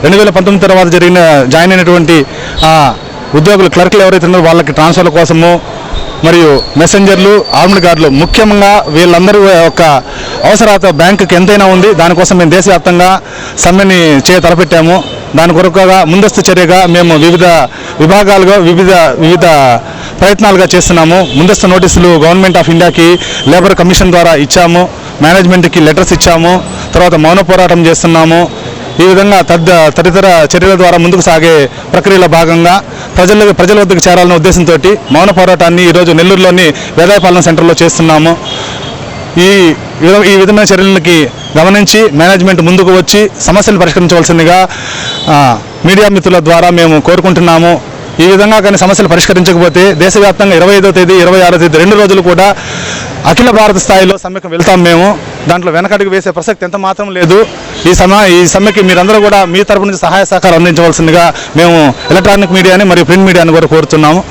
2019 తర్వాత జాయిన్ అయినటువంటి ఉద్యోగులు క్లర్క్లు ఎవరైతే ఉన్నారో వాళ్ళకి ట్రాన్స్ఫర్ల కోసము మరియు మెసెంజర్లు, ఆర్మ్డ్ గార్డులు, ముఖ్యంగా వీళ్ళందరూ యొక్క అవసరత బ్యాంకుకి ఎంతైనా ఉంది. దానికోసం మేము దేశవ్యాప్తంగా సమ్మెని తలపెట్టాము. దాని కొరకుగా ముందస్తు చర్యగా మేము వివిధ విభాగాలుగా వివిధ ప్రయత్నాలుగా చేస్తున్నాము. ముందస్తు నోటీసులు గవర్నమెంట్ ఆఫ్ ఇండియాకి లేబర్ కమిషన్ ద్వారా ఇచ్చాము, మేనేజ్మెంట్కి లెటర్స్ ఇచ్చాము, తర్వాత మౌన పోరాటం చేస్తున్నాము. ఈ విధంగా తదితర చర్యల ద్వారా ముందుకు సాగే ప్రక్రియలో భాగంగా ప్రజల వద్దకు చేరాలనే ఉద్దేశంతో మౌన పోరాటాన్ని ఈరోజు నెల్లూరులోని వేదాయపాలెం సెంటర్లో చేస్తున్నాము. ఈ విధమైన చర్యలకి గమనించి మేనేజ్మెంట్ ముందుకు వచ్చి సమస్యలు పరిష్కరించవలసిందిగా మీడియా మిత్రుల ద్వారా మేము కోరుకుంటున్నాము. ఈ విధంగా కానీ సమస్యలు పరిష్కరించకపోతే దేశవ్యాప్తంగా 25వ తేదీ 26వ తేదీ 2 రోజులు కూడా అఖిల భారత స్థాయిలో సమ్మెకు వెళ్తాం. మేము దాంట్లో వెనకడుగు వేసే ప్రసక్తి ఎంత మాత్రం లేదు. ఈ సమ్మెకి మీరందరూ కూడా మీ తరపు నుంచి సహాయ సహకారం అందించవలసిందిగా మేము ఎలక్ట్రానిక్ మీడియాని మరియు ప్రింట్ మీడియాని కూడా కోరుతున్నాము.